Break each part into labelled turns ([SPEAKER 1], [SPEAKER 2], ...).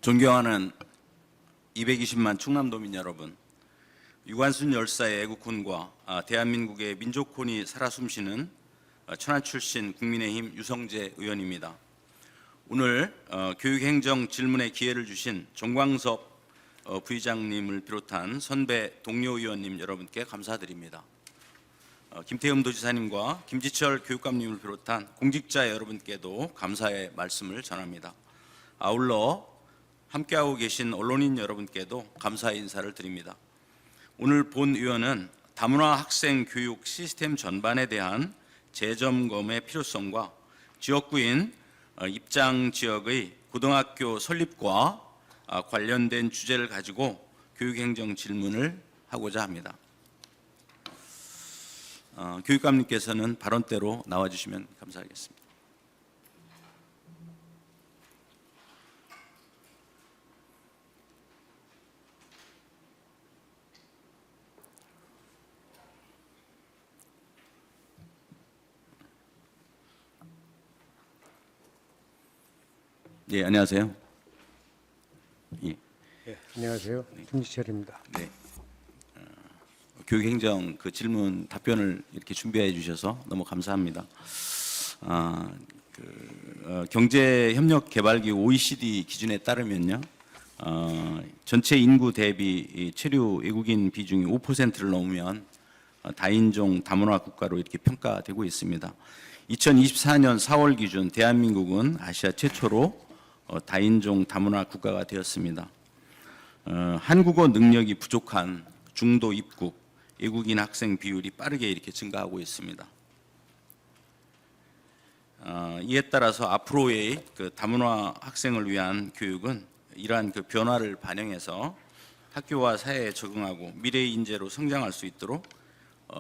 [SPEAKER 1] 존경하는 220만 충남도민 여러분, 유관순 열사의 애국혼과 대한민국의 민족혼이 살아 숨쉬는 천안 출신 국민의힘 유성재 의원입니다. 오늘 교육행정 질문에 기회를 주신 정광섭 부의장님을 비롯한 선배 동료 의원님 여러분께 감사드립니다. 김태흠 도지사님과 김지철 교육감님을 비롯한 공직자 여러분께도 감사의 말씀을 전합니다. 아울러 함께하고 계신 언론인 여러분께도 감사의 인사를 드립니다. 오늘 본 의원은 다문화 학생 교육 시스템 전반에 대한 재점검의 필요성과 지역구인 입장 지역의 고등학교 설립과 관련된 주제를 가지고 교육행정 질문을 하고자 합니다. 교육감님께서는 발언대로 나와주시면 감사하겠습니다. 예, 안녕하세요. 예.
[SPEAKER 2] 네, 안녕하세요. 김지철입니다.
[SPEAKER 1] 네. 교육행정 그 질문 답변을 이렇게 준비해 주셔서 너무 감사합니다. 경제협력개발기구 OECD 기준에 따르면요, 전체 인구 대비 체류 외국인 비중이 5%를 넘으면 다인종 다문화 국가로 이렇게 평가되고 있습니다. 2024년 4월 기준 대한민국은 아시아 최초로 다인종 다문화 국가가 되었습니다. 한국어 능력이 부족한 중도 입국 외국인 학생 비율이 빠르게 이렇게 증가하고 있습니다. 이에 따라서 앞으로의 그 다문화 학생을 위한 교육은 이러한 그 변화를 반영해서 학교와 사회에 적응하고 미래의 인재로 성장할 수 있도록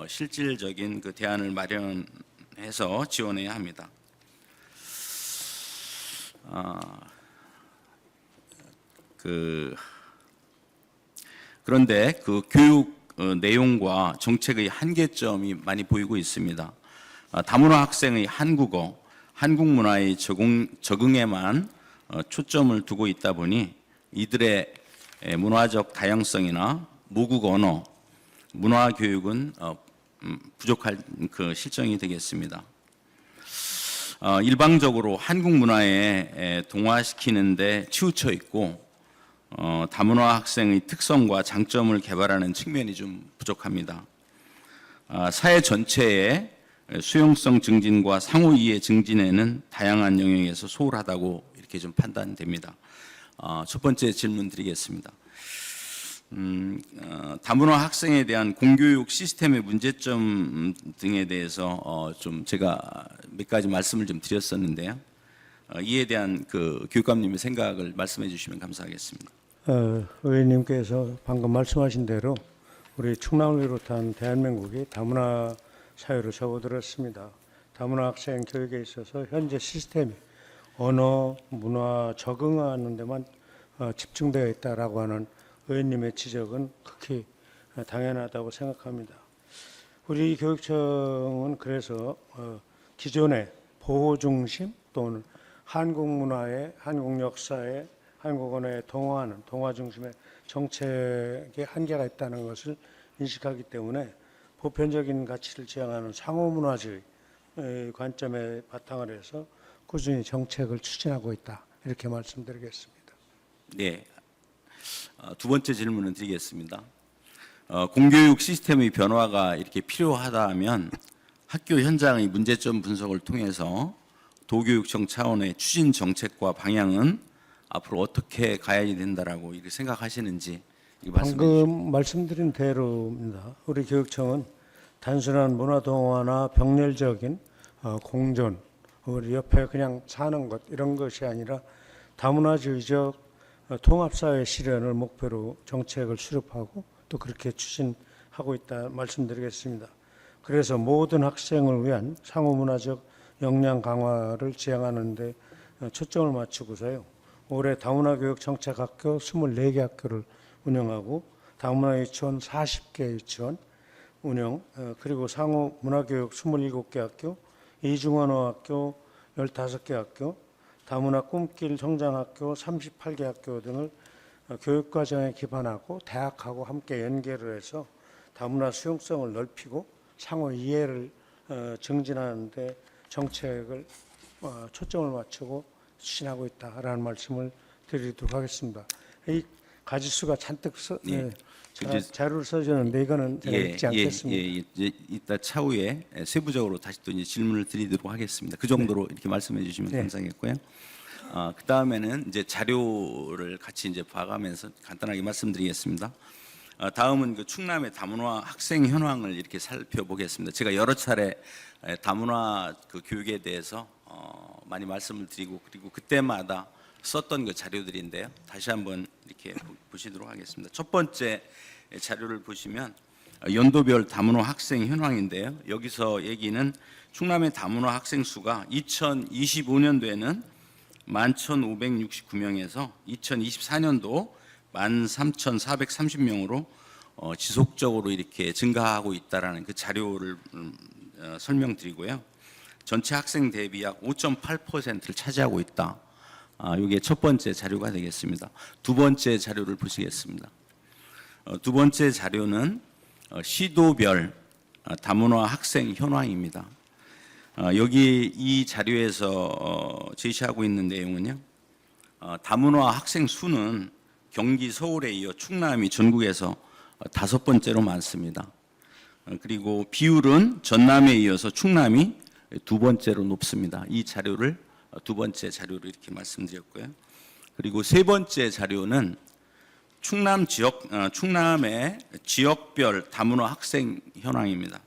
[SPEAKER 1] 실질적인 그 대안을 마련해서 지원해야 합니다. 그런데 그 교육 내용과 정책의 한계점이 많이 보이고 있습니다. 다문화 학생의 한국어, 한국 문화의 적응에만 초점을 두고 있다 보니 이들의 문화적 다양성이나 모국 언어, 문화 교육은 부족할 그 실정이 되겠습니다. 일방적으로 한국 문화에 동화시키는 데 치우쳐 있고 다문화 학생의 특성과 장점을 개발하는 측면이 좀 부족합니다. 사회 전체의 수용성 증진과 상호 이해 증진에는 다양한 영역에서 소홀하다고 이렇게 좀 판단됩니다. 첫 번째 질문 드리겠습니다. 다문화 학생에 대한 공교육 시스템의 문제점 등에 대해서 좀 제가 몇 가지 말씀을 좀 드렸었는데요. 이에 대한 그 교육감님의 생각을 말씀해 주시면 감사하겠습니다.
[SPEAKER 2] 의원님께서 방금 말씀하신 대로 우리 충남을 비롯한 대한민국이 다문화 사회로 접어들었습니다. 다문화 학생 교육에 있어서 현재 시스템이 언어, 문화 적응하는 데만 집중되어 있다라고 하는 의원님의 지적은 극히 당연하다고 생각합니다. 우리 교육청은 그래서 기존의 보호 중심 또는 한국 문화에, 한국 역사에, 한국 언어에 동화하는 동화 중심의 정책에 한계가 있다는 것을 인식하기 때문에 보편적인 가치를 지향하는 상호문화주의 관점에 바탕을 해서 꾸준히 정책을 추진하고 있다, 이렇게 말씀드리겠습니다.
[SPEAKER 1] 네, 두 번째 질문을 드리겠습니다. 공교육 시스템의 변화가 이렇게 필요하다면 학교 현장의 문제점 분석을 통해서 도교육청 차원의 추진 정책과 방향은 앞으로 어떻게 가야 된다라고 이렇게 생각하시는지
[SPEAKER 2] 방금 말씀드린 대로입니다. 우리 교육청은 단순한 문화동화나 병렬적인 공존, 우리 옆에 그냥 사는 것 이런 것이 아니라 다문화주의적 통합사회 실현을 목표로 정책을 수립하고 또 그렇게 추진하고 있다 말씀드리겠습니다. 그래서 모든 학생을 위한 상호문화적 역량 강화를 지향하는 데 초점을 맞추고서요. 올해 다문화 교육 정책 학교 24개 학교를 운영하고 다문화 유치원 40개 유치원 운영, 그리고 상호 문화 교육 27개 학교, 이중언어 학교 15개 학교, 다문화 꿈길 성장학교 38개 학교 등을 교육과정에 기반하고 대학하고 함께 연계를 해서 다문화 수용성을 넓히고 상호 이해를 증진하는 데 정책을 초점을 맞추고 추진하고 있다라는 말씀을 드리도록 하겠습니다. 이 가지수가 잔뜩 자료를 써주는데 이거는 제가 읽지 않겠습니다.
[SPEAKER 1] 이따 차후에 세부적으로 다시 또 이제 질문을 드리도록 하겠습니다. 그 정도로 이렇게 말씀해 주시면 감사하겠고요. 그 다음에는 이제 자료를 같이 이제 봐가면서 간단하게 말씀드리겠습니다. 다음은 그 충남의 다문화 학생 현황을 이렇게 살펴보겠습니다. 제가 여러 차례 다문화 그 교육에 대해서 많이 말씀을 드리고 그리고 그때마다 썼던 그 자료들인데요. 다시 한번 이렇게 보시도록 하겠습니다. 첫 번째 자료를 보시면 연도별 다문화 학생 현황인데요. 여기서 얘기는 충남의 다문화 학생 수가 2025년도에는 11,569명에서 2024년도 13,430명으로 지속적으로 이렇게 증가하고 있다라는 그 자료를 설명드리고요. 전체 학생 대비 약 5.8%를 차지하고 있다. 이게 첫 번째 자료가 되겠습니다. 두 번째 자료를 보시겠습니다. 두 번째 자료는 시도별 다문화 학생 현황입니다. 여기 이 자료에서 제시하고 있는 내용은요. 다문화 학생 수는 경기 서울에 이어 충남이 전국에서 5번째로 많습니다. 그리고 비율은 전남에 이어서 충남이 2번째로 높습니다. 이 자료를 두 번째 자료로 이렇게 말씀드렸고요. 그리고 세 번째 자료는 충남의 지역별 다문화 학생 현황입니다.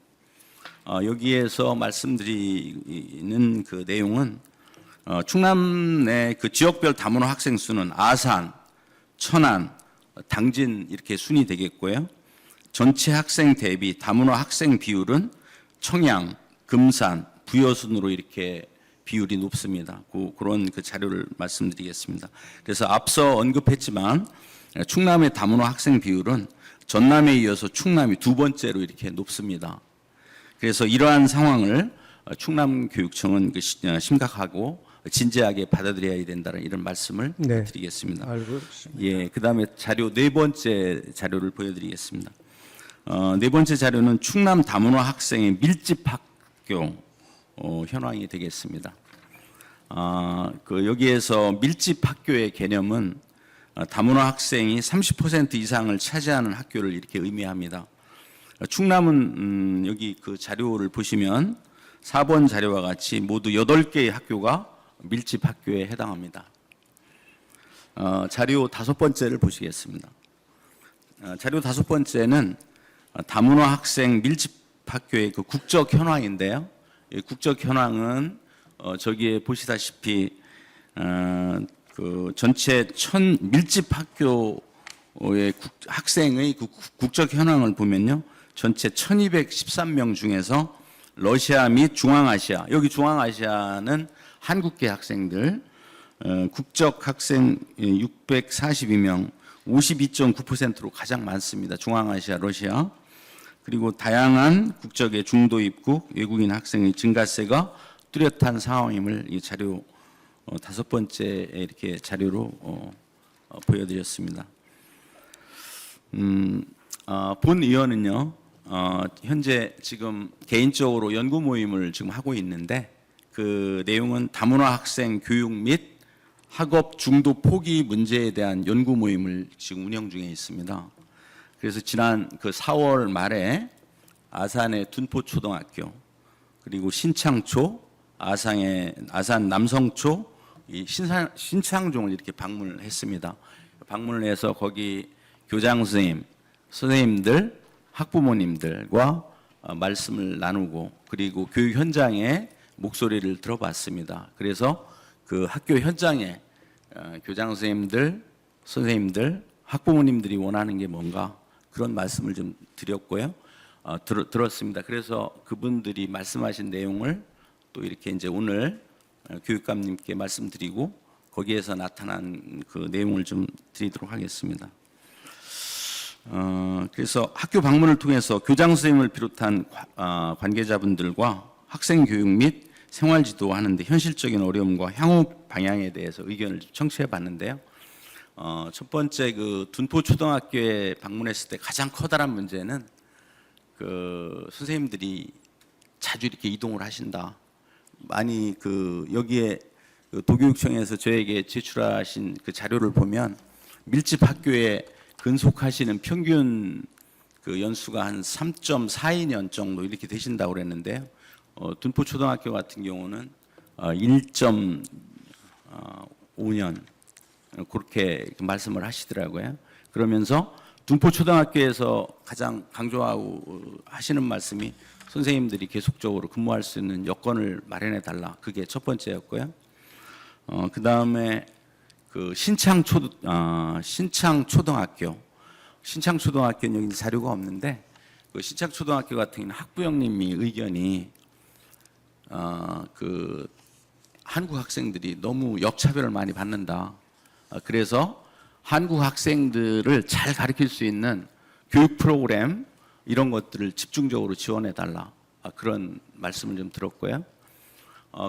[SPEAKER 1] 여기에서 말씀드리는 그 내용은 충남 내 그 지역별 다문화 학생 수는 아산, 천안, 당진 이렇게 순이 되겠고요. 전체 학생 대비 다문화 학생 비율은 청양, 금산, 부여 순으로 이렇게 비율이 높습니다. 그런 그 자료를 말씀드리겠습니다. 그래서 앞서 언급했지만 충남의 다문화 학생 비율은 전남에 이어서 충남이 2번째로 이렇게 높습니다. 그래서 이러한 상황을 충남교육청은 심각하고 진지하게 받아들여야 된다는 이런 말씀을 드리겠습니다.
[SPEAKER 2] 알고 있습니다.
[SPEAKER 1] 예, 그다음에 자료 네 번째 자료를 보여드리겠습니다. 네 번째 자료는 충남 다문화 학생의 밀집 학교 현황이 되겠습니다. 여기에서 밀집 학교의 개념은 다문화 학생이 30% 이상을 차지하는 학교를 이렇게 의미합니다. 충남은 여기 그 자료를 보시면 4번 자료와 같이 모두 8개의 학교가 밀집 학교에 해당합니다. 자료 5번째를 보시겠습니다. 자료 5번째는 다문화 학생 밀집 학교의 그 국적 현황인데요. 국적 현황은 저기에 보시다시피 그 전체 밀집 학교의 학생의 그 국적 현황을 보면요. 전체 1213명 중에서 러시아 및 중앙아시아, 여기 중앙아시아는 한국계 학생들, 국적 학생 642명, 52.9%로 가장 많습니다. 중앙아시아, 러시아. 그리고 다양한 국적의 중도 입국 외국인 학생의 증가세가 뚜렷한 상황임을 이 자료 5번째 이렇게 자료로 보여드렸습니다. 본 의원은요, 현재 지금 개인적으로 연구 모임을 지금 하고 있는데 그 내용은 다문화 학생 교육 및 학업 중도 포기 문제에 대한 연구 모임을 지금 운영 중에 있습니다. 그래서 지난 그 4월 말에 아산의 둔포초등학교 그리고 신창초, 아산 남성초, 이 신창종을 이렇게 방문을 했습니다. 방문을 해서 거기 교장 선생님, 선생님들, 학부모님들과 말씀을 나누고 그리고 교육 현장의 목소리를 들어봤습니다. 그래서 그 학교 현장에 교장 선생님들, 선생님들, 학부모님들이 원하는 게 뭔가 그런 말씀을 좀 드렸고요. 들었습니다. 그래서 그분들이 말씀하신 내용을 또 이렇게 이제 오늘 교육감님께 말씀드리고 거기에서 나타난 그 내용을 좀 드리도록 하겠습니다. 그래서 학교 방문을 통해서 교장 선생님을 비롯한 관계자분들과 학생 교육 및 생활지도 하는데 현실적인 어려움과 향후 방향에 대해서 의견을 좀 청취해 봤는데요. 첫 번째 그 둔포 초등학교에 방문했을 때 가장 커다란 문제는 그 선생님들이 자주 이렇게 이동을 하신다. 많이 그 여기에 그 도교육청에서 저에게 제출하신 그 자료를 보면 밀집 학교에 근속하시는 평균 그 연수가 한 3.42년 정도 이렇게 되신다고 그랬는데요. 둔포 초등학교 같은 경우는 1.5년 그렇게 말씀을 하시더라고요. 그러면서 둔포 초등학교에서 가장 강조하고 하시는 말씀이 선생님들이 계속적으로 근무할 수 있는 여건을 마련해 달라. 그게 첫 번째였고요. 그 다음에 그 신창초등학교는 여기 자료가 없는데 그 신창초등학교 같은 경우는 학부형님이 의견이 그 한국 학생들이 너무 역차별을 많이 받는다. 그래서 한국 학생들을 잘 가르칠 수 있는 교육 프로그램 이런 것들을 집중적으로 지원해 달라. 그런 말씀을 좀 들었고요.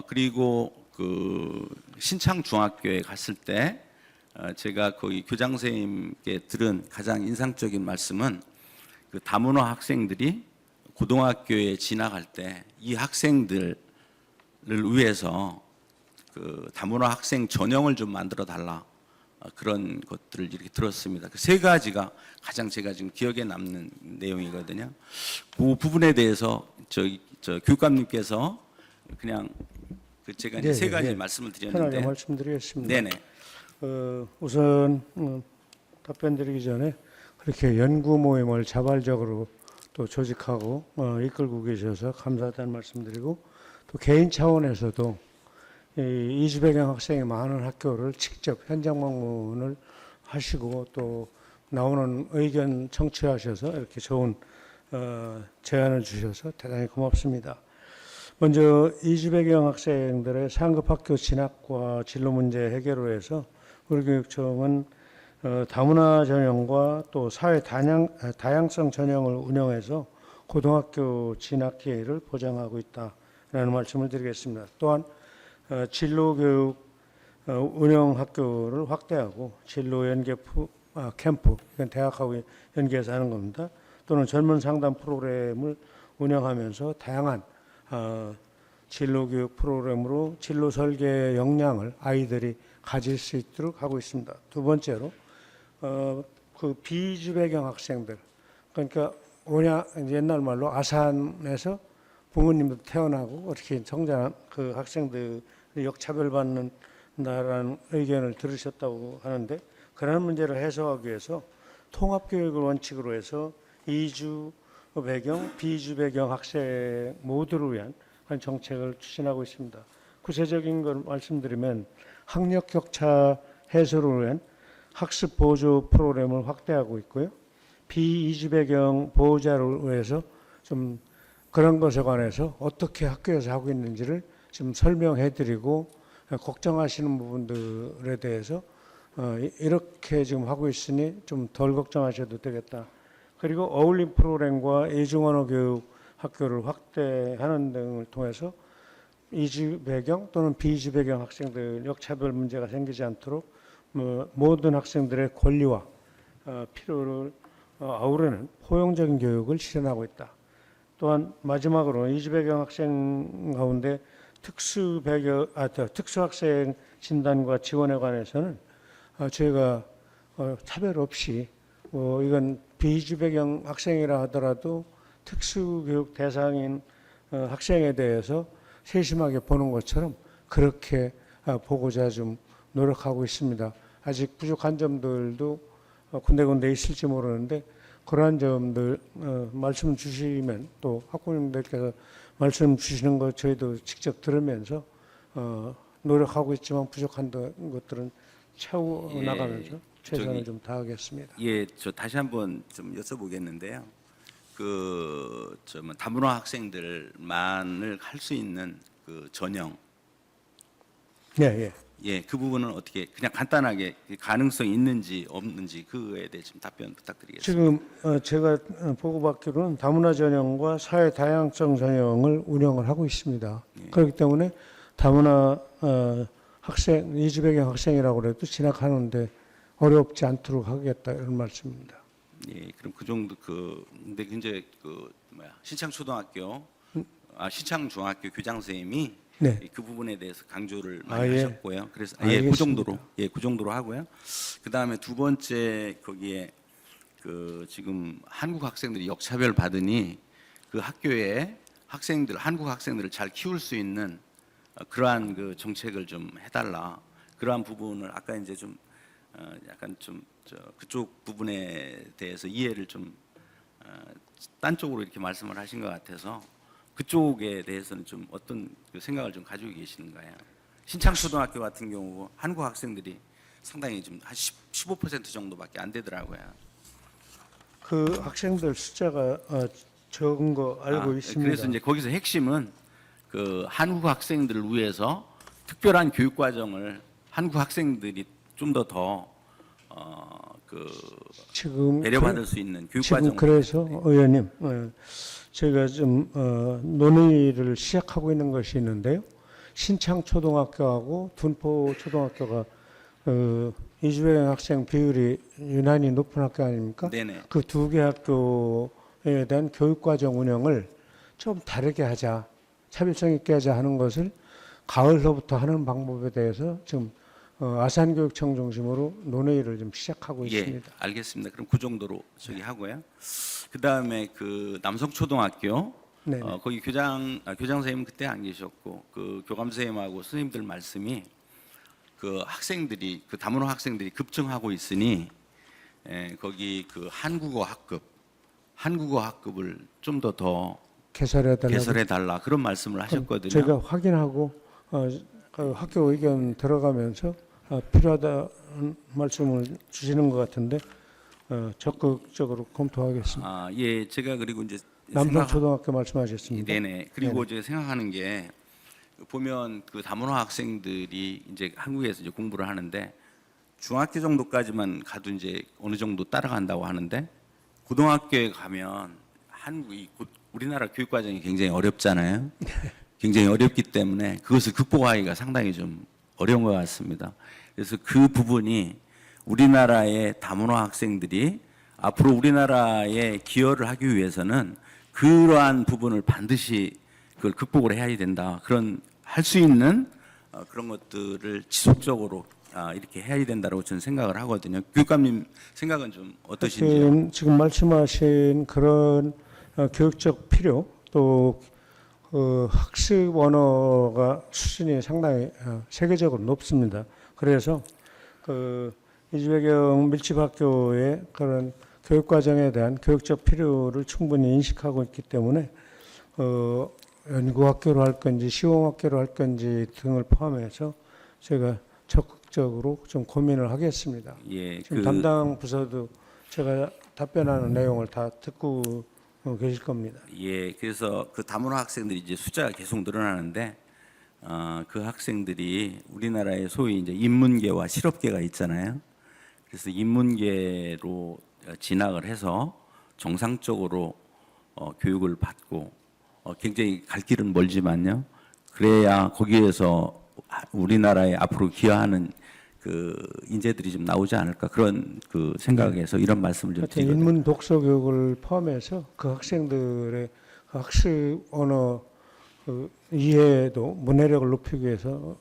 [SPEAKER 1] 그리고 그 신창 중학교에 갔을 때 제가 거기 교장 선생님께 들은 가장 인상적인 말씀은 그 다문화 학생들이 고등학교에 진학할 때 이 학생들을 위해서 그 다문화 학생 전형을 좀 만들어 달라. 그런 것들을 이렇게 들었습니다. 그 세 가지가 가장 제가 지금 기억에 남는 내용이거든요. 그 부분에 대해서 저 교육감님께서 그냥 그 제가 이제 세 가지 말씀을 드렸는데
[SPEAKER 2] 편하게 말씀드리겠습니다.
[SPEAKER 1] 네네.
[SPEAKER 2] 우선 답변드리기 전에 그렇게 연구 모임을 자발적으로 또 조직하고 이끌고 계셔서 감사하다는 말씀드리고 또 개인 차원에서도 이 20여명 학생이 많은 학교를 직접 현장 방문을 하시고 또 나오는 의견 청취하셔서 이렇게 좋은 제안을 주셔서 대단히 고맙습니다. 먼저 20여명 학생들의 상급 학교 진학과 진로 문제 해결을 해서 우리 교육청은 다문화 전형과 또 사회 다양성 전형을 운영해서 고등학교 진학 기회를 보장하고 있다라는 말씀을 드리겠습니다. 또한 진로교육 운영 학교를 확대하고 진로 연계 캠프, 이건 대학하고 연계해서 하는 겁니다. 또는 젊은 상담 프로그램을 운영하면서 다양한 진로교육 프로그램으로 진로 설계 역량을 아이들이 가질 수 있도록 하고 있습니다. 두 번째로 그 비이주 배경 학생들, 그러니까 옛날 말로 아산에서 부모님도 태어나고 어떻게 성장한 그 학생들이 역차별받는다라는 의견을 들으셨다고 하는데 그런 문제를 해소하기 위해서 통합교육을 원칙으로 해서 이주 배경, 비이주 배경 학생 모두를 위한 그런 정책을 추진하고 있습니다. 구체적인 걸 말씀드리면 학력 격차 해소를 위한 학습 보조 프로그램을 확대하고 있고요. 비이주 배경 보호자를 위해서 좀 그런 것에 관해서 어떻게 학교에서 하고 있는지를 좀 설명해드리고 걱정하시는 부분들에 대해서 이렇게 지금 하고 있으니 좀 덜 걱정하셔도 되겠다. 그리고 어울림 프로그램과 이중언어 교육 학교를 확대하는 등을 통해서 이주 배경 또는 비이주 배경 학생들 역차별 문제가 생기지 않도록 모든 학생들의 권리와 필요를 아우르는 포용적인 교육을 실현하고 있다. 또한 마지막으로 이주 배경 학생 가운데 특수학생 진단과 지원에 관해서는 저희가 차별 없이 이건 비이주 배경 학생이라 하더라도 특수교육 대상인 학생에 대해서 세심하게 보는 것처럼 그렇게 보고자 좀 노력하고 있습니다. 아직 부족한 점들도 군데군데 있을지 모르는데 그러한 점들 말씀 주시면 또 학부모님들께서 말씀 주시는 것 저희도 직접 들으면서 노력하고 있지만 부족한 것들은 채워 나가면서 최선을 좀 다하겠습니다.
[SPEAKER 1] 예, 저 다시 한번 좀 여쭤보겠는데요. 다문화 학생들만을 할 수 있는 그 전형.
[SPEAKER 2] 네,
[SPEAKER 1] 예, 그 부분은 어떻게 그냥 간단하게 가능성이 있는지 없는지 그거에 대해 좀 답변 부탁드리겠습니다.
[SPEAKER 2] 지금 제가 보고받기로는 다문화 전형과 사회 다양성 전형을 운영을 하고 있습니다.
[SPEAKER 1] 예.
[SPEAKER 2] 그렇기 때문에 다문화 학생, 이주배경 학생이라고 해도 진학하는데 어렵지 않도록 하겠다 이런 말씀입니다.
[SPEAKER 1] 예, 그럼 그 정도 근데 이제 신창 초등학교, 신창 중학교 교장 선생님이
[SPEAKER 2] 네.
[SPEAKER 1] 그 부분에 대해서 강조를 많이
[SPEAKER 2] 예.
[SPEAKER 1] 하셨고요. 그래서
[SPEAKER 2] 알겠습니다.
[SPEAKER 1] 그 정도로 하고요. 그 다음에 두 번째 거기에 지금 한국 학생들이 역차별 받으니 그 학교에 한국 학생들을 잘 키울 수 있는 그러한 그 정책을 좀 해달라. 그러한 부분을 아까 이제 좀 약간 좀 그쪽 부분에 대해서 이해를 좀 딴 쪽으로 이렇게 말씀을 하신 것 같아서 그쪽에 대해서는 좀 어떤 그 생각을 좀 가지고 계시는가요? 신창초등학교 같은 경우 한국 학생들이 상당히 좀 한 15% 정도밖에 안 되더라고요.
[SPEAKER 2] 그 학생들 숫자가 적은 거 알고 있습니다.
[SPEAKER 1] 그래서 이제 거기서 핵심은 그 한국 학생들을 위해서 특별한 교육 과정을 한국 학생들이 좀 더
[SPEAKER 2] 지금
[SPEAKER 1] 배려받을 수 있는 교육
[SPEAKER 2] 지금
[SPEAKER 1] 과정.
[SPEAKER 2] 그래서 의원님, 제가 좀 논의를 시작하고 있는 것이 있는데요. 신창초등학교하고 둔포초등학교가 이주배경 학생 비율이 유난히 높은 학교 아닙니까?
[SPEAKER 1] 네네.
[SPEAKER 2] 그 두 개 학교에 대한 교육과정 운영을 좀 다르게 하자, 차별성 있게 하자 하는 것을 가을로부터 하는 방법에 대해서 지금 아산교육청 중심으로 논의를 좀 시작하고
[SPEAKER 1] 예,
[SPEAKER 2] 있습니다.
[SPEAKER 1] 알겠습니다. 그럼 그 정도로 하고요. 그 다음에 그 남성초등학교
[SPEAKER 2] 네.
[SPEAKER 1] 거기 교장 선생님 그때 안 계셨고 그 교감 선생님하고 선생님들 말씀이 그 학생들이 그 다문화 학생들이 급증하고 있으니 거기 그 한국어 학급을 좀 더 개설해 달라 그런 말씀을 하셨거든요.
[SPEAKER 2] 제가 확인하고 그 학교 의견 들어가면서 필요하다는 말씀을 주시는 것 같은데 적극적으로 검토하겠습니다.
[SPEAKER 1] 예, 제가 그리고 이제
[SPEAKER 2] 남성초등학교 말씀하셨습니다.
[SPEAKER 1] 네네. 그리고 이제 생각하는 게 보면 그 다문화 학생들이 이제 한국에서 이제 공부를 하는데 중학교 정도까지만 가도 이제 어느 정도 따라간다고 하는데 고등학교에 가면 우리나라 교육 과정이 굉장히 어렵잖아요. 굉장히 어렵기 때문에 그것을 극복하기가 상당히 좀 어려운 것 같습니다. 그래서 그 부분이 우리나라의 다문화 학생들이 앞으로 우리나라에 기여를 하기 위해서는 그러한 부분을 반드시 그걸 극복을 해야 된다. 할 수 있는 그런 것들을 지속적으로 이렇게 해야 된다고 저는 생각을 하거든요. 교육감님 생각은 좀 어떠신지요?
[SPEAKER 2] 지금 말씀하신 그런 교육적 필요 또 학습 언어가 수준이 상당히 세계적으로 높습니다. 그래서 이주배경 밀집학교의 그런 교육 과정에 대한 교육적 필요를 충분히 인식하고 있기 때문에 연구학교로 할 건지 시공학교로 할 건지 등을 포함해서 제가 적극적으로 좀 고민을 하겠습니다.
[SPEAKER 1] 예,
[SPEAKER 2] 지금 담당 부서도 제가 답변하는 내용을 다 듣고 계실 겁니다.
[SPEAKER 1] 예, 그래서 그 다문화 학생들이 이제 숫자가 계속 늘어나는데 그 학생들이 우리나라의 소위 이제 인문계와 실업계가 있잖아요. 그래서 인문계로 진학을 해서 정상적으로 교육을 받고 굉장히 갈 길은 멀지만요. 그래야 거기에서 우리나라에 앞으로 기여하는 그 인재들이 좀 나오지 않을까 그런 그 생각에서 이런 말씀을 좀 드리거든요.
[SPEAKER 2] 인문 독서 교육을 포함해서 그 학생들의 학습 언어 이해도 문해력을 높이기 위해서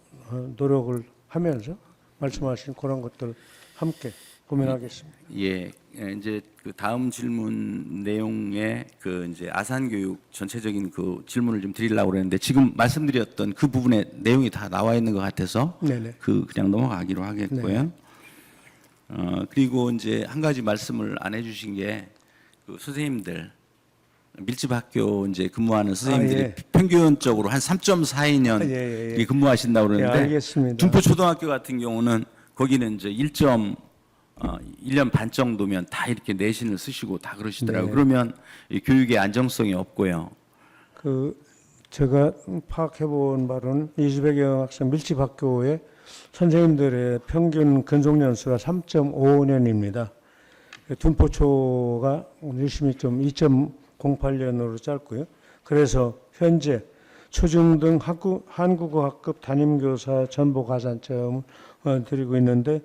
[SPEAKER 2] 노력을 하면서 말씀하신 그런 것들 함께 고민하겠습니다.
[SPEAKER 1] 예, 이제 그 다음 질문 내용에 그 이제 아산교육 전체적인 그 질문을 좀 드리려고 그랬는데 지금 말씀드렸던 그 부분에 내용이 다 나와 있는 것 같아서
[SPEAKER 2] 네네.
[SPEAKER 1] 그냥 넘어가기로 하겠고요. 그리고 이제 한 가지 말씀을 안 해주신 게 그 선생님들 밀집학교 이제 근무하는 선생님들이
[SPEAKER 2] 예.
[SPEAKER 1] 평균적으로 한 3.42년
[SPEAKER 2] 예.
[SPEAKER 1] 근무하신다고 그러는데
[SPEAKER 2] 알겠습니다.
[SPEAKER 1] 둔포초등학교 같은 경우는 거기는 이제 1년 반 정도면 다 이렇게 내신을 쓰시고 다 그러시더라고요.
[SPEAKER 2] 네.
[SPEAKER 1] 그러면 이 교육의 안정성이 없고요.
[SPEAKER 2] 제가 파악해 본 바로는 이주배경 학생 밀집학교의 선생님들의 평균 근속 연수가 3.55년입니다. 둔포초가 유심히 좀 2.08년으로 짧고요. 그래서 현재 초중등 한국어학급 담임교사 전보 가산점을 드리고 있는데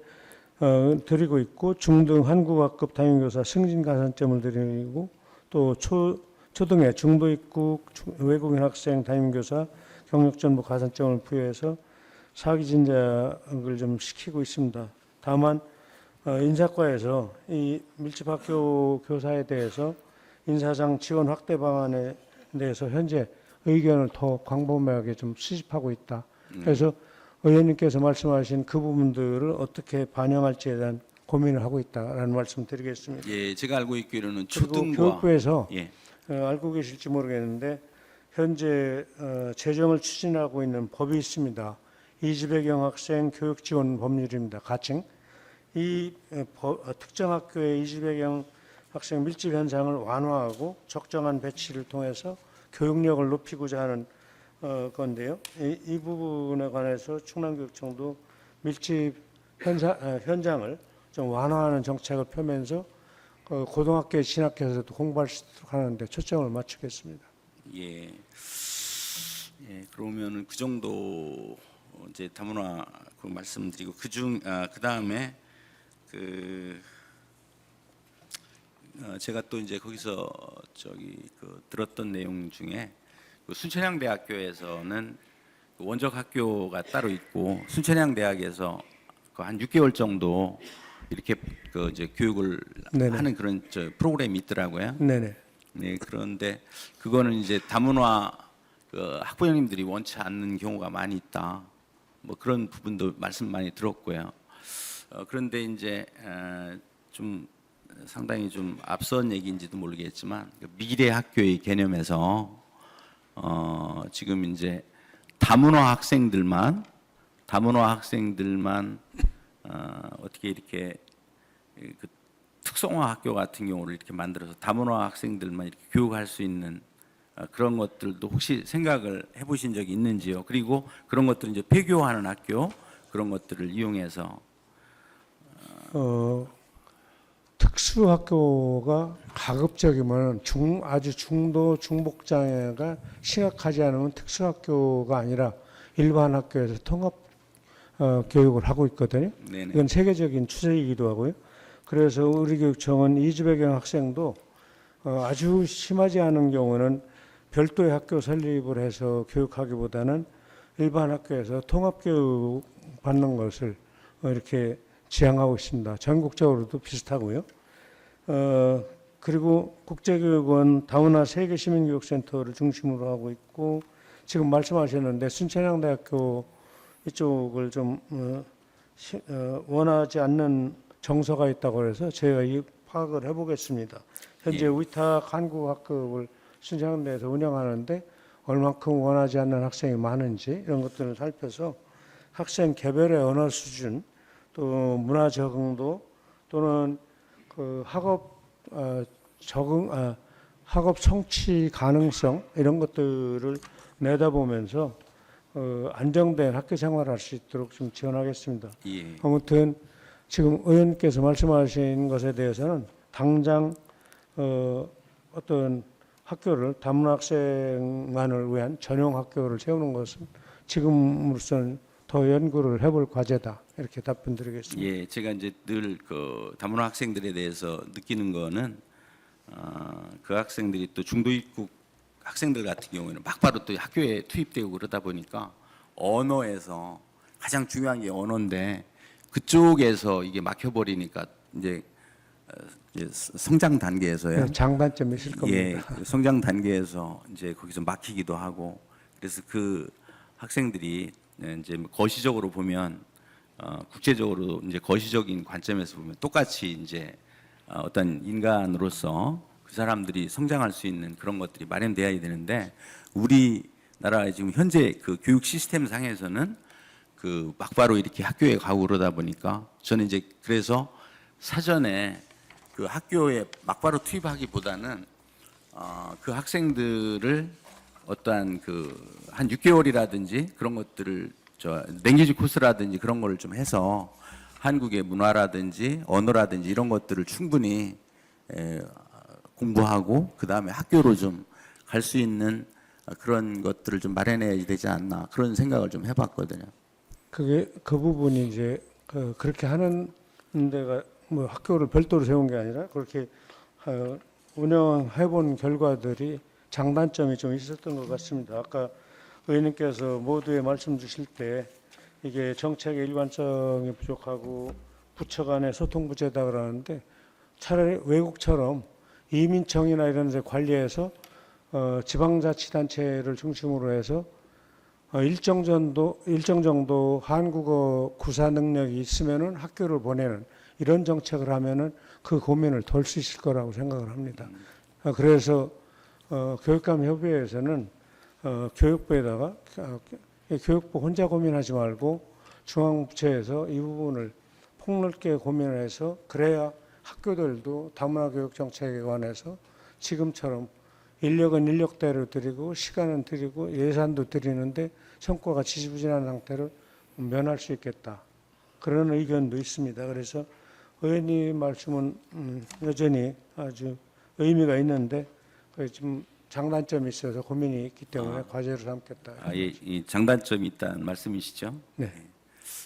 [SPEAKER 2] 드리고 있고 중등 한국어학급 담임교사 승진 가산점을 드리고 또 초등의 중도 입국 외국인 학생 담임교사 경력 전보 가산점을 부여해서 사기 진작을 좀 시키고 있습니다. 다만 인사과에서 이 밀집학교 교사에 대해서 인사상 지원 확대 방안에 대해서 현재 의견을 더 광범위하게 좀 수집하고 있다. 그래서 의원님께서 말씀하신 그 부분들을 어떻게 반영할지에 대한 고민을 하고 있다라는 말씀 드리겠습니다.
[SPEAKER 1] 예, 제가 알고 있기로는
[SPEAKER 2] 그리고
[SPEAKER 1] 초등과
[SPEAKER 2] 교육부에서
[SPEAKER 1] 예,
[SPEAKER 2] 알고 계실지 모르겠는데 현재 재정을 추진하고 있는 법이 있습니다. 이주배경 학생 교육 지원 법률입니다. 가칭. 이 특정 학교의 이주배경 학생 밀집 현상을 완화하고 적정한 배치를 통해서 교육력을 높이고자 하는 건데요. 이 부분에 관해서 충남교육청도 밀집 현장을 좀 완화하는 정책을 펴면서 고등학교에 진학해서도 공부할 수 있도록 하는데 초점을 맞추겠습니다.
[SPEAKER 1] 예, 예, 그러면은 그 정도 이제 다문화 그 말씀드리고 그 다음에 제가 또 이제 거기서 들었던 내용 중에 순천향대학교에서는 원적 학교가 따로 있고 순천향대학에서 한 6개월 정도 이렇게 이제 교육을
[SPEAKER 2] 네네.
[SPEAKER 1] 하는 그런 프로그램이 있더라고요.
[SPEAKER 2] 네네.
[SPEAKER 1] 네, 그런데 그거는 이제 다문화 학부형님들이 원치 않는 경우가 많이 있다. 뭐 그런 부분도 말씀 많이 들었고요. 그런데 이제 좀 상당히 좀 앞선 얘기인지도 모르겠지만 미래 학교의 개념에서 지금 이제 다문화 학생들만 어떻게 이렇게 그 특성화 학교 같은 경우를 이렇게 만들어서 다문화 학생들만 이렇게 교육할 수 있는 그런 것들도 혹시 생각을 해보신 적이 있는지요? 그리고 그런 것들을 이제 폐교하는 학교 그런 것들을 이용해서
[SPEAKER 2] 특수학교가 가급적이면 아주 중도 중복 장애가 심각하지 않으면 특수학교가 아니라 일반 학교에서 통합 교육을 하고 있거든요.
[SPEAKER 1] 네네.
[SPEAKER 2] 이건 세계적인 추세이기도 하고요. 그래서 우리 교육청은 이주배경 학생도 아주 심하지 않은 경우는 별도의 학교 설립을 해서 교육하기보다는 일반 학교에서 통합 교육 받는 것을 이렇게 지향하고 있습니다. 전국적으로도 비슷하고요. 그리고 국제교육원 다문화 세계시민교육센터를 중심으로 하고 있고 지금 말씀하셨는데 순천향대학교 이쪽을 좀 원하지 않는 정서가 있다고 해서 제가 이 파악을 해보겠습니다. 현재
[SPEAKER 1] 예.
[SPEAKER 2] 위탁 한국학급을 순천향대에서 운영하는데 얼만큼 원하지 않는 학생이 많은지 이런 것들을 살펴서 학생 개별의 언어 수준 또 문화 적응도 또는 그 학업 학업 성취 가능성 이런 것들을 내다보면서 안정된 학교 생활할 수 있도록 좀 지원하겠습니다.
[SPEAKER 1] 예.
[SPEAKER 2] 아무튼 지금 의원께서 말씀하신 것에 대해서는 당장 어떤 학교를 다문화 학생만을 위한 전용 학교를 세우는 것은 지금으로서는 더 연구를 해볼 과제다 이렇게 답변드리겠습니다.
[SPEAKER 1] 예, 제가 이제 늘 그 다문화 학생들에 대해서 느끼는 거는 그 학생들이 또 중도 입국 학생들 같은 경우에는 막바로 또 학교에 투입되고 그러다 보니까 언어에서 가장 중요한 게 언어인데 그쪽에서 이게 막혀버리니까 이제 성장 단계에서요.
[SPEAKER 2] 장단점이 있을 겁니다.
[SPEAKER 1] 예, 그 성장 단계에서 이제 거기서 막히기도 하고 그래서 그 학생들이 이제 거시적으로 보면 국제적으로 이제 거시적인 관점에서 보면 똑같이 이제 어떤 인간으로서 그 사람들이 성장할 수 있는 그런 것들이 마련돼야 되는데 우리나라 지금 현재 그 교육 시스템 상에서는 그 막바로 이렇게 학교에 가고 그러다 보니까 저는 이제 그래서 사전에 그 학교에 막바로 투입하기보다는 그 학생들을 어떠한 그 한 6개월이라든지 그런 것들을 랭귀지 코스라든지 그런 거를 좀 해서 한국의 문화라든지 언어라든지 이런 것들을 충분히 공부하고 그 다음에 학교로 좀 갈 수 있는 그런 것들을 좀 마련해야 되지 않나 그런 생각을 좀 해봤거든요.
[SPEAKER 2] 그게 그 부분이 이제 그렇게 하는 데가 뭐 학교를 별도로 세운 게 아니라 그렇게 운영해본 결과들이 장단점이 좀 있었던 것 같습니다. 아까 의원님께서 모두에 말씀 주실 때 이게 정책의 일관성이 부족하고 부처 간의 소통 부재다 그러는데 차라리 외국처럼 이민청이나 이런 데 관리해서 지방자치단체를 중심으로 해서 일정 정도 한국어 구사 능력이 있으면은 학교를 보내는 이런 정책을 하면은 그 고민을 덜 수 있을 거라고 생각을 합니다. 그래서 교육감 협의회에서는 교육부에다가 교육부 혼자 고민하지 말고 중앙부처에서 이 부분을 폭넓게 고민을 해서 그래야 학교들도 다문화 교육 정책에 관해서 지금처럼 인력은 인력대로 드리고 시간은 드리고 예산도 드리는데 성과가 지지부진한 상태를 면할 수 있겠다. 그런 의견도 있습니다. 그래서 의원님 말씀은 여전히 아주 의미가 있는데 좀 장단점이 있어서 고민이 있기 때문에 과제로 삼겠다.
[SPEAKER 1] 예, 이 장단점이 있다는 말씀이시죠?
[SPEAKER 2] 네.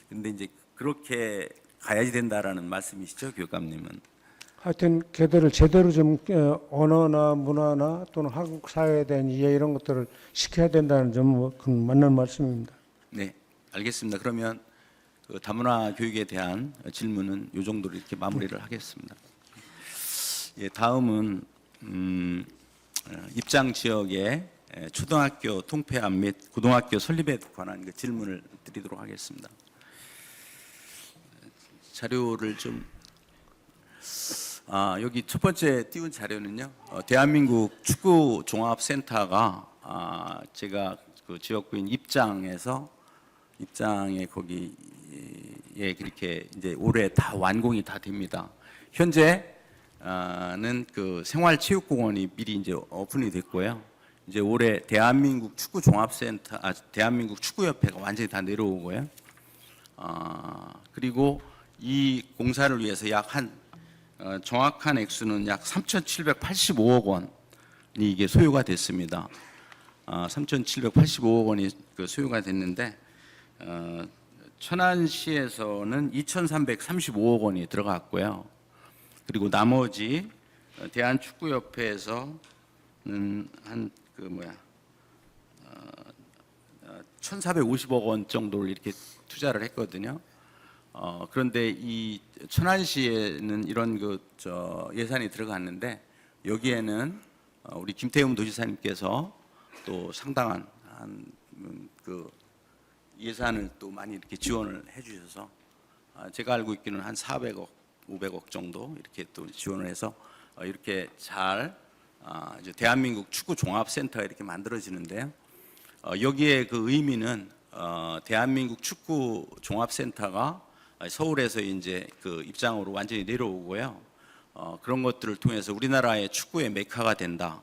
[SPEAKER 1] 근데 이제 그렇게 가야지 된다라는 말씀이시죠, 교육감님은?
[SPEAKER 2] 하여튼 걔들을 제대로 좀 언어나 문화나 또는 한국 사회에 대한 이해 이런 것들을 시켜야 된다는 점은 맞는 말씀입니다.
[SPEAKER 1] 네, 알겠습니다. 그러면 그 다문화 교육에 대한 질문은 이 정도로 이렇게 마무리를 하겠습니다. 예, 다음은 입장 지역의 초등학교 통폐합 및 고등학교 설립에 관한 그 질문을 드리도록 하겠습니다. 자료를 좀 여기 첫 번째 띄운 자료는요. 대한민국 축구 종합센터가 제가 그 지역구인 입장에 거기에 그렇게 이제 올해 다 완공이 다 됩니다. 현재는 그 생활체육공원이 미리 이제 오픈이 됐고요. 이제 올해 대한민국 축구 종합센터, 대한민국 축구협회가 완전히 다 내려오고요. 그리고 이 공사를 위해서 정확한 액수는 약 3,785억 원이 이게 소요가 됐습니다. 3,785억 원이 그 소요가 됐는데 천안시에서는 2,335억 원이 들어갔고요. 그리고 나머지 대한축구협회에서는 1,450억 원 정도를 이렇게 투자를 했거든요. 그런데 이 천안시에는 이런 예산이 들어갔는데 여기에는 우리 김태흠 도지사님께서 또 상당한 그 예산을 또 많이 이렇게 지원을 해주셔서 제가 알고 있기는 한 400억, 500억 정도 이렇게 또 지원을 해서 이렇게 잘 이제 대한민국 축구 종합센터가 이렇게 만들어지는데요. 여기에 그 의미는 대한민국 축구 종합센터가 서울에서 이제 그 입장으로 완전히 내려오고요. 그런 것들을 통해서 우리나라의 축구의 메카가 된다.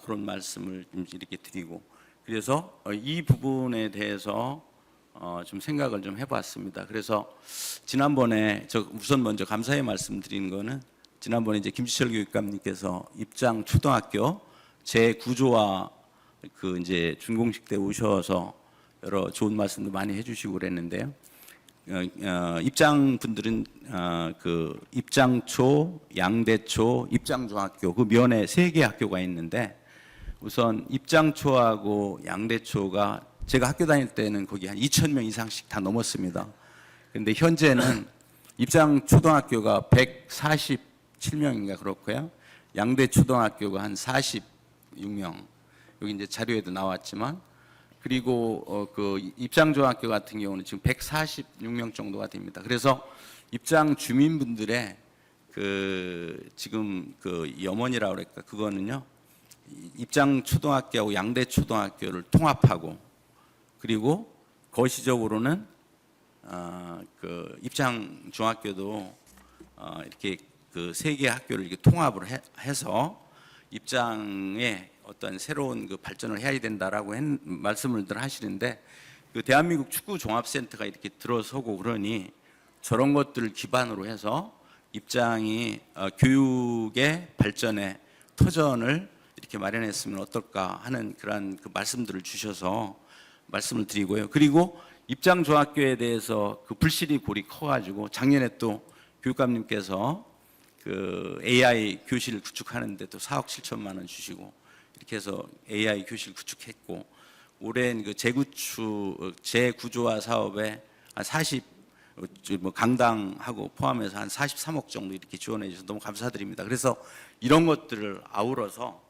[SPEAKER 1] 그런 말씀을 이렇게 드리고 그래서 이 부분에 대해서 좀 생각을 좀 해봤습니다. 그래서 지난번에 우선 먼저 감사의 말씀드린 거는 지난번에 이제 김지철 교육감님께서 입장 초등학교 제 구조와 그 이제 준공식 때 오셔서 여러 좋은 말씀도 많이 해주시고 그랬는데요. 입장 분들은 그 입장초, 양대초, 입장중학교 그 면에 3개 학교가 있는데 우선 입장초하고 양대초가 제가 학교 다닐 때는 거기 한 2,000명 이상씩 다 넘었습니다. 그런데 현재는 입장초등학교가 147명인가 그렇고요. 양대초등학교가 한 46명. 여기 이제 자료에도 나왔지만 그리고 그 입장중학교 같은 경우는 지금 146명 정도가 됩니다. 그래서 입장 주민분들의 그 지금 그 염원이라고 그럴까 그거는요. 입장 초등학교하고 양대 초등학교를 통합하고 그리고 거시적으로는 그 입장 중학교도 이렇게 그 3개 학교를 이렇게 통합을 해서 입장에 어떤 새로운 그 발전을 해야 된다라고 말씀을 늘 하시는데 그 대한민국 축구 종합센터가 이렇게 들어서고 그러니 저런 것들을 기반으로 해서 입장이 교육의 발전에 터전을 어떻게 마련했으면 어떨까 하는 그러한 그 말씀들을 주셔서 말씀을 드리고요. 그리고 입장조합교에 대해서 그 불실이 골이 커가지고 작년에 또 교육감님께서 그 AI 교실 구축하는데 또 4억 7천만 원 주시고 이렇게 해서 AI 교실 구축했고 올해는 그 재구조화 사업에 한 40, 강당하고 포함해서 한 43억 정도 이렇게 지원해 주셔서 너무 감사드립니다. 그래서 이런 것들을 아우러서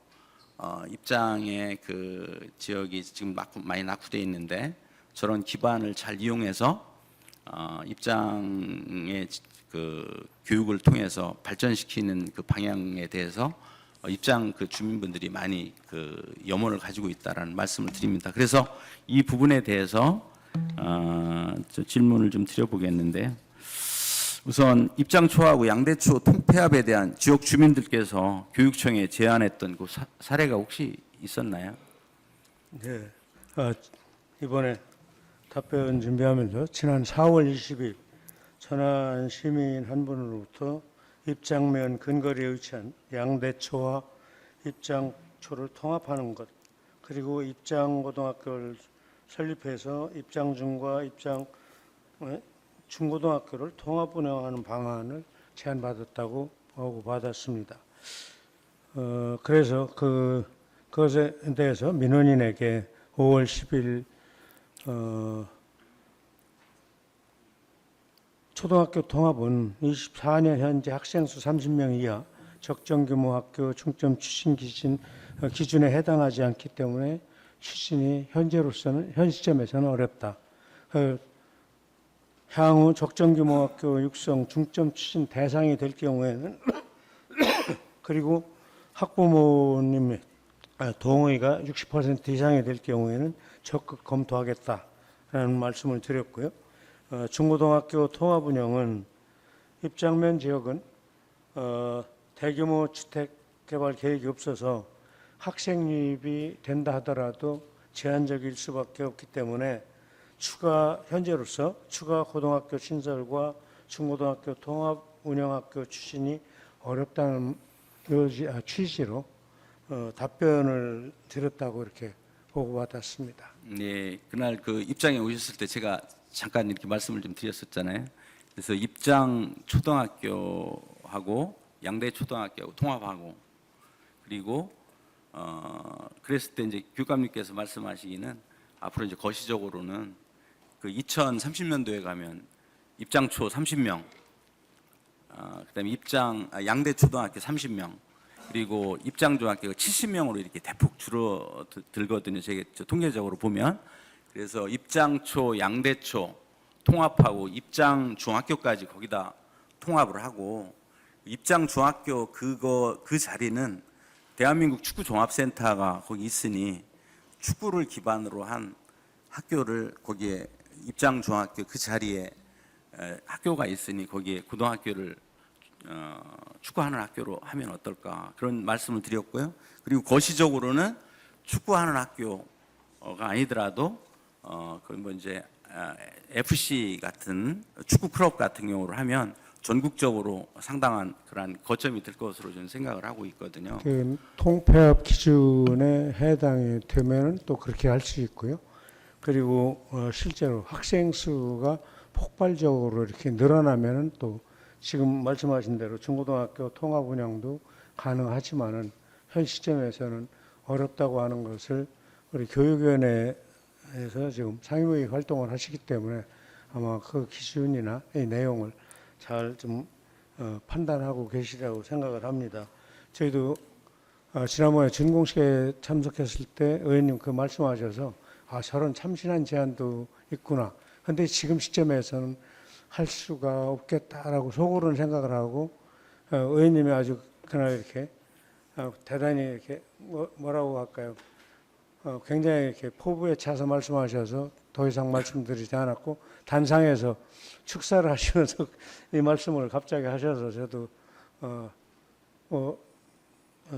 [SPEAKER 1] 입장의 그 지역이 지금 많이 낙후되어 있는데 저런 기반을 잘 이용해서 입장의 그 교육을 통해서 발전시키는 그 방향에 대해서 입장 그 주민분들이 많이 그 염원을 가지고 있다라는 말씀을 드립니다. 그래서 이 부분에 대해서 질문을 좀 드려보겠는데요. 우선 입장초하고 양대초 통폐합에 대한 지역 주민들께서 교육청에 제안했던 그 사례가 혹시 있었나요?
[SPEAKER 2] 네. 이번에 답변 준비하면서 지난 4월 20일 천안 시민 한 분으로부터 입장면 근거리에 위치한 양대초와 입장초를 통합하는 것, 그리고 입장고등학교를 설립해서 입장중과 중고등학교를 통합 운영하는 방안을 제안받았다고 보고받았습니다. 그래서 그것에 대해서 민원인에게 5월 10일 초등학교 통합은 24년 현재 학생 수 30명 이하 적정규모 학교 중점 추진 기준에 해당하지 않기 때문에 추진이 현 시점에서는 어렵다. 향후 적정규모 학교 육성 중점 추진 대상이 될 경우에는 그리고 학부모님의 동의가 60% 이상이 될 경우에는 적극 검토하겠다라는 말씀을 드렸고요. 중고등학교 통합 운영은 입장면 지역은 대규모 주택 개발 계획이 없어서 학생 유입이 된다 하더라도 제한적일 수밖에 없기 때문에 현재로서 추가 고등학교 신설과 중고등학교 통합 운영학교 추진이 어렵다는 취지로 답변을 드렸다고 이렇게 보고받았습니다.
[SPEAKER 1] 네, 그날 그 입장에 오셨을 때 제가 잠깐 이렇게 말씀을 좀 드렸었잖아요. 그래서 입장 초등학교하고 양대 초등학교하고 통합하고 그리고 그랬을 때 이제 교육감님께서 말씀하시기는 앞으로 이제 거시적으로는 그 2030년도에 가면 입장초 30명, 그다음에 양대 초등학교 30명, 그리고 입장중학교가 70명으로 이렇게 대폭 줄어들거든요. 제가 통계적으로 보면. 그래서 입장초, 양대초 통합하고 입장중학교까지 거기다 통합을 하고 입장중학교 그 자리는 대한민국 축구종합센터가 거기 있으니 축구를 기반으로 한 학교를 거기에 입장중학교 그 자리에 학교가 있으니 거기에 고등학교를 축구하는 학교로 하면 어떨까 그런 말씀을 드렸고요. 그리고 거시적으로는 축구하는 학교가 아니더라도 이제 FC 같은 축구 클럽 같은 경우로 하면 전국적으로 상당한 그런 거점이 될 것으로 저는 생각을 하고 있거든요.
[SPEAKER 2] 그 통폐합 기준에 해당이 되면 또 그렇게 할 수 있고요. 그리고 실제로 학생 수가 폭발적으로 이렇게 늘어나면은 또 지금 말씀하신 대로 중고등학교 통합 운영도 가능하지만은 현 시점에서는 어렵다고 하는 것을 우리 교육위원회에서 지금 상임위 활동을 하시기 때문에 아마 그 기준이나 이 내용을 잘 좀 판단하고 계시라고 생각을 합니다. 저희도 지난번에 준공식에 참석했을 때 의원님 그 말씀하셔서 저런 참신한 제안도 있구나. 근데 지금 시점에서는 할 수가 없겠다라고 속으로는 생각을 하고 의원님이 아주 그날 이렇게 대단히 이렇게 뭐라고 할까요? 굉장히 이렇게 포부에 차서 말씀하셔서 더 이상 말씀드리지 않았고 단상에서 축사를 하시면서 이 말씀을 갑자기 하셔서 저도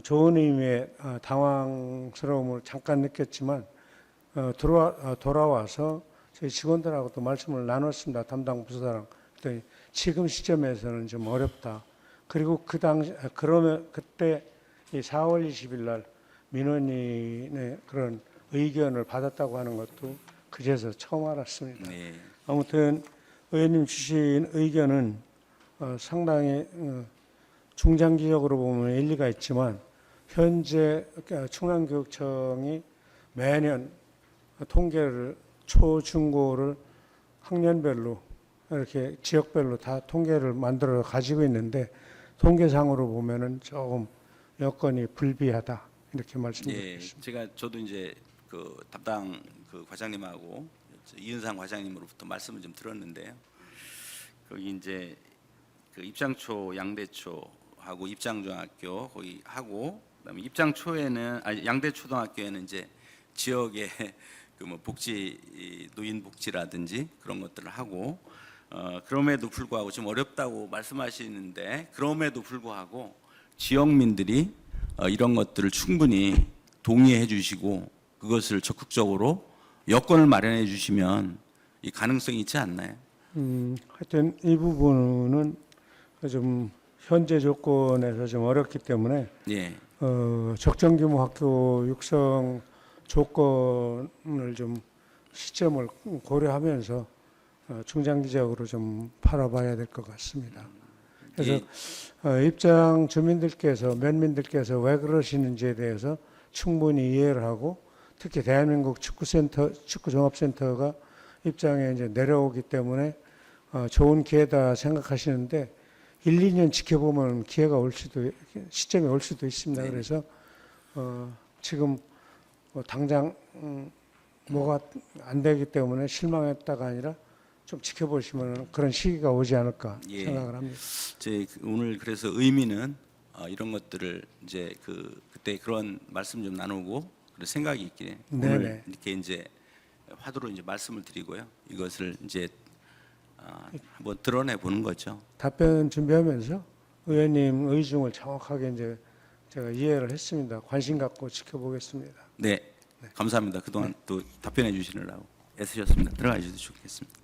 [SPEAKER 2] 좋은 의미의 당황스러움을 잠깐 느꼈지만 돌아와서 저희 직원들하고도 말씀을 나눴습니다. 담당 부서장. 그랬더니 지금 시점에서는 좀 어렵다. 그리고 그러면 그때 이 4월 20일 날 민원인의 그런 의견을 받았다고 하는 것도 그제서 처음 알았습니다.
[SPEAKER 1] 네.
[SPEAKER 2] 아무튼 의원님 주신 의견은 상당히 중장기적으로 보면 일리가 있지만 현재 충남교육청이 매년 통계를 초중고를 학년별로 이렇게 지역별로 다 통계를 만들어 가지고 있는데 통계상으로 보면은 조금 여건이 불비하다 이렇게
[SPEAKER 1] 예,
[SPEAKER 2] 말씀드리겠습니다.
[SPEAKER 1] 저도 이제 그 담당 그 과장님하고 이은상 과장님으로부터 말씀을 좀 들었는데요. 거기 이제 그 입장초 양대초하고 입장중학교 거기 하고 그다음에 입장초에는 양대초등학교에는 이제 지역의 그 뭐 복지 노인 복지라든지 그런 것들을 하고 그럼에도 불구하고 좀 어렵다고 말씀하시는데 그럼에도 불구하고 지역민들이 이런 것들을 충분히 동의해 주시고 그것을 적극적으로 여건을 마련해 주시면 이 가능성이 있지 않나요?
[SPEAKER 2] 하여튼 이 부분은 좀 현재 조건에서 좀 어렵기 때문에
[SPEAKER 1] 예,
[SPEAKER 2] 적정 규모 학교 육성 조건을 좀 시점을 고려하면서 중장기적으로 좀 바라봐야 될 것 같습니다. 그래서 입장 주민들께서 면민들께서 왜 그러시는지에 대해서 충분히 이해를 하고 특히 대한민국 축구종합센터가 입장에 이제 내려오기 때문에 좋은 기회다 생각하시는데 1, 2년 지켜보면 기회가 올 수도 시점이 올 수도 있습니다.
[SPEAKER 1] 네.
[SPEAKER 2] 그래서 지금 당장 뭐가 안 되기 때문에 실망했다가 아니라 좀 지켜보시면 그런 시기가 오지 않을까
[SPEAKER 1] 예.
[SPEAKER 2] 생각을 합니다.
[SPEAKER 1] 오늘 그래서 의미는 이런 것들을 이제 그때 그런 말씀 좀 나누고 그런 생각이 있기에 오늘
[SPEAKER 2] 네네.
[SPEAKER 1] 이렇게 이제 화두로 이제 말씀을 드리고요. 이것을 이제 한번 드러내 보는 거죠.
[SPEAKER 2] 답변 준비하면서 의원님 의중을 정확하게 이제 제가 이해를 했습니다. 관심 갖고 지켜보겠습니다.
[SPEAKER 1] 네, 감사합니다. 그동안 또 답변해 주시느라고 애쓰셨습니다. 들어가 주셔도 좋겠습니다.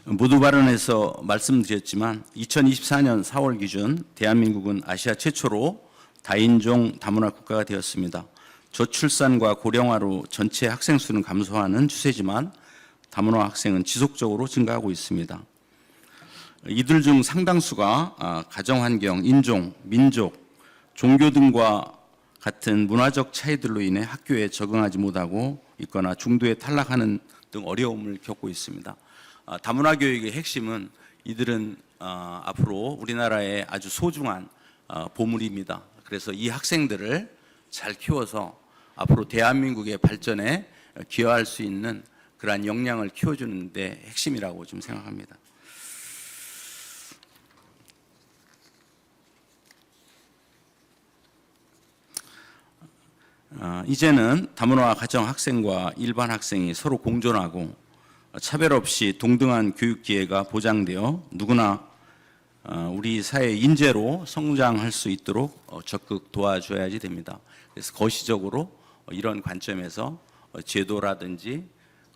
[SPEAKER 1] 모두 발언에서 말씀드렸지만 2024년 4월 기준 대한민국은 아시아 최초로 다인종 다문화 국가가 되었습니다. 저출산과 고령화로 전체 학생 수는 감소하는 추세지만 다문화 학생은 지속적으로 증가하고 있습니다. 이들 중 상당수가 가정환경, 인종, 민족, 종교 등과 같은 문화적 차이들로 인해 학교에 적응하지 못하고 있거나 중도에 탈락하는 등 어려움을 겪고 있습니다. 다문화 교육의 핵심은 이들은 앞으로 우리나라의 아주 소중한 보물입니다. 그래서 이 학생들을 잘 키워서 앞으로 대한민국의 발전에 기여할 수 있는 그러한 역량을 키워주는 데 핵심이라고 좀 생각합니다. 이제는 다문화 가정 학생과 일반 학생이 서로 공존하고 차별 없이 동등한 교육 기회가 보장되어 누구나 우리 사회의 인재로 성장할 수 있도록 적극 도와줘야지 됩니다. 그래서 거시적으로 이런 관점에서 제도라든지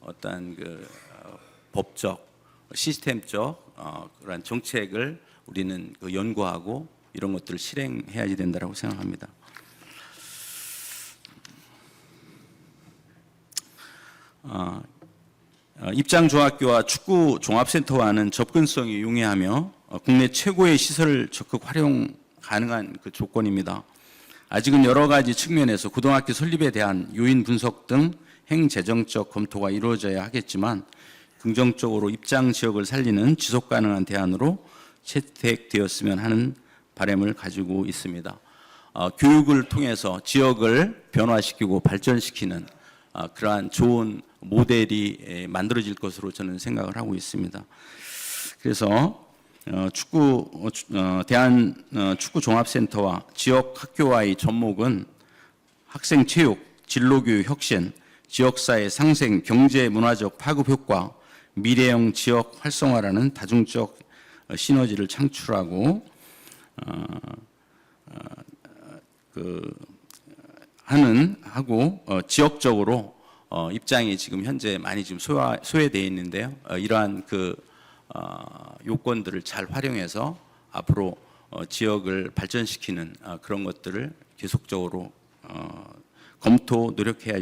[SPEAKER 1] 어떤 법적, 시스템적 그런 정책을 우리는 연구하고 이런 것들을 실행해야지 된다고 생각합니다. 입장중학교와 축구종합센터와는 접근성이 용이하며 국내 최고의 시설을 적극 활용 가능한 조건입니다. 아직은 여러 가지 측면에서 고등학교 설립에 대한 요인 분석 등 행재정적 검토가 이루어져야 하겠지만 긍정적으로 입장 지역을 살리는 지속 가능한 대안으로 채택되었으면 하는 바람을 가지고 있습니다. 교육을 통해서 지역을 변화시키고 발전시키는 그러한 좋은 모델이 만들어질 것으로 저는 생각을 하고 있습니다. 그래서 대한 축구종합센터와 지역 학교와의 접목은 학생 체육, 진로교육 혁신, 지역사회 상생, 경제 문화적 파급 효과, 미래형 지역 활성화라는 다중적 시너지를 창출하고 지역적으로 입장이 지금 현재 많이 지금 소외되어 있는데요. 이러한 요건들을 잘 활용해서 앞으로 지역을 발전시키는 그런 것들을 계속적으로 검토 노력해야